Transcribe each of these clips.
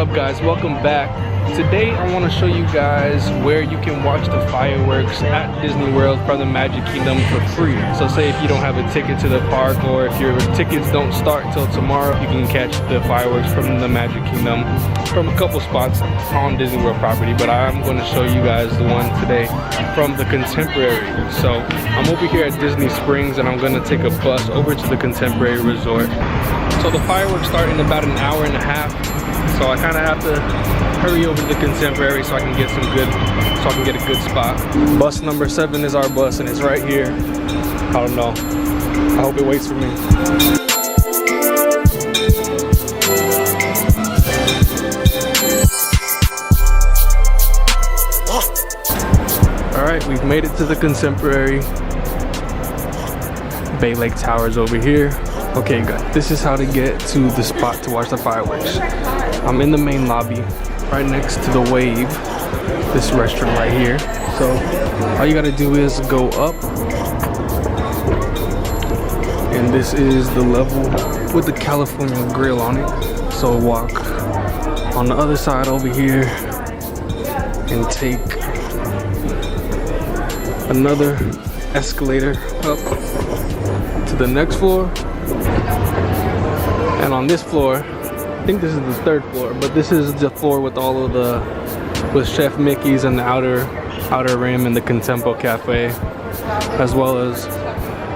up, guys? Welcome back. Today I want to show you guys where you can watch the fireworks at Disney World from the Magic Kingdom for free. So say if you don't have a ticket to the park, or if your tickets don't start till tomorrow, you can catch the fireworks from the Magic Kingdom from a couple spots on Disney World property. But I'm going to show you guys the one today from the Contemporary. So I'm over here at Disney Springs and I'm going to take a bus over to the Contemporary Resort. So the fireworks start in about an hour and a half. So I kind of have to hurry over to the Contemporary so I can get a good spot. Bus number 7 is our bus and it's right here. I don't know. I hope it waits for me. All right, we've made it to the Contemporary. Bay Lake Tower's over here. Okay guys, this is how to get to the spot to watch the fireworks. I'm in the main lobby, right next to the Wave, this restaurant right here. So all you gotta do is go up, and this is the level with the California grill on it. So walk on the other side over here and take another escalator up to the next floor. And on this floor, I think this is the 3rd floor, but this is the floor with all of with Chef Mickey's and the outer rim and the Contempo Cafe, as well as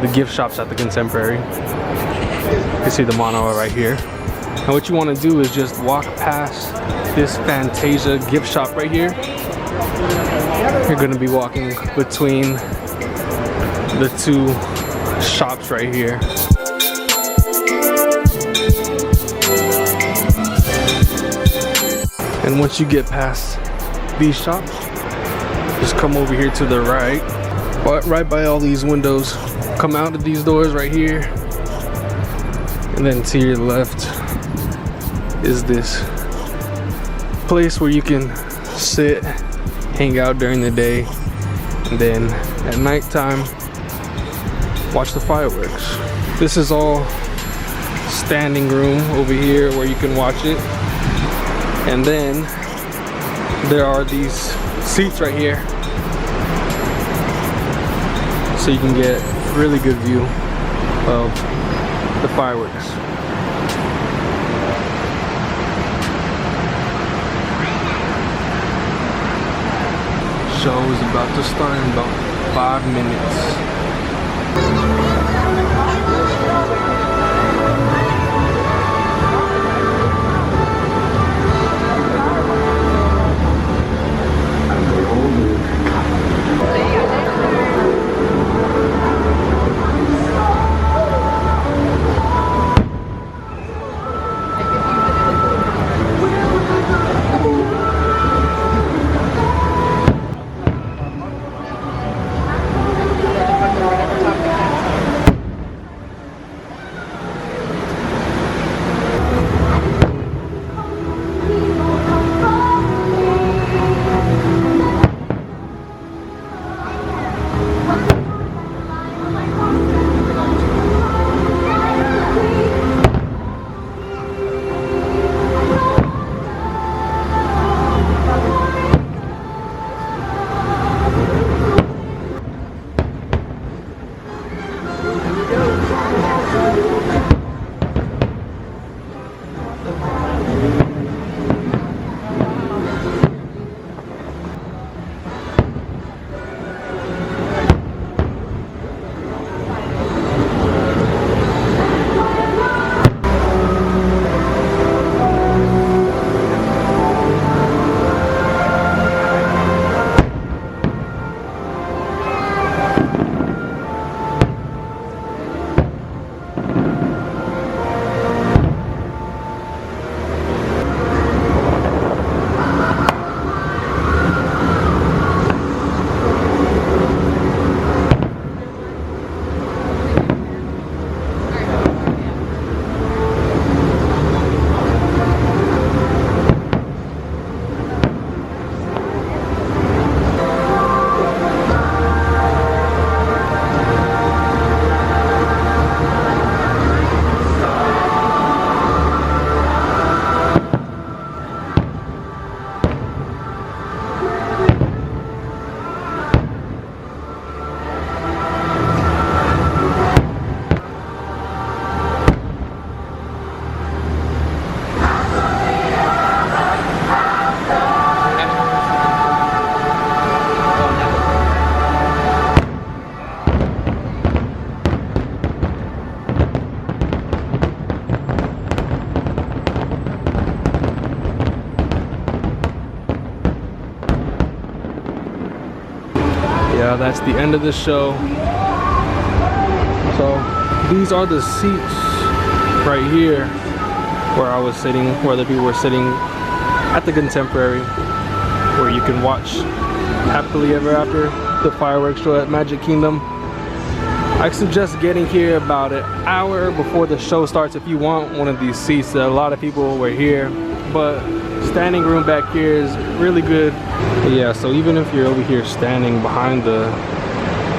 the gift shops at the Contemporary. You can see the monorail right here. And what you want to do is just walk past this Fantasia gift shop right here. You're going to be walking between the 2 shops right here. And once you get past these shops, just come over here to the right by all these windows. Come out of these doors right here, and then to your left is this place where you can sit, hang out during the day, and then at nighttime watch the fireworks. This is all standing room over here where you can watch it. And then there are these seats right here, so you can get really good view of the fireworks. Show is about to start in about 5 minutes. yeah, that's the end of the show. So these are the seats right here where I was sitting, where the people were sitting at the Contemporary, where you can watch Happily Ever After, the fireworks show at Magic Kingdom. I suggest getting here about an hour before the show starts if you want one of these seats. A lot of people were here, but standing room back here is really good. But yeah, so even if you're over here standing behind the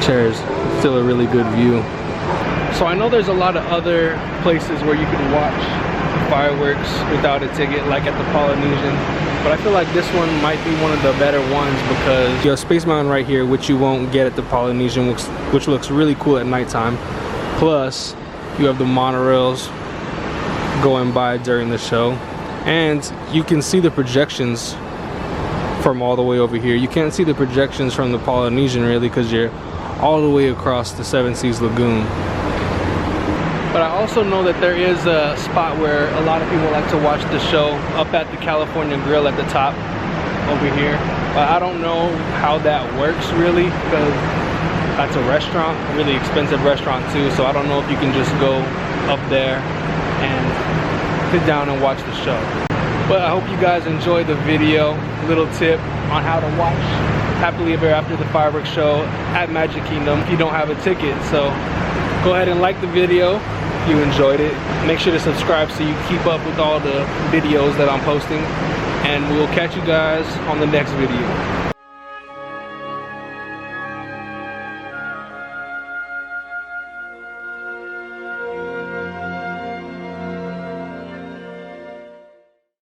chairs, it's still a really good view. So I know there's a lot of other places where you can watch fireworks without a ticket, like at the Polynesian, but I feel like this one might be one of the better ones because you have Space Mountain right here, which you won't get at the Polynesian, which looks really cool at nighttime. Plus you have the monorails going by during the show, and you can see the projections from all the way over here. You can't see the projections from the Polynesian really because you're all the way across the Seven Seas Lagoon. But I also know that there is a spot where a lot of people like to watch the show up at the California Grill at the top over here. But I don't know how that works really because that's a restaurant, a really expensive restaurant too. So I don't know if you can just go up there and sit down and watch the show. But I hope you guys enjoyed the video. Little tip on how to watch Happily Ever After the fireworks show at Magic Kingdom if you don't have a ticket. So go ahead and like the video if you enjoyed it. Make sure to subscribe so you keep up with all the videos that I'm posting. And we'll catch you guys on the next video.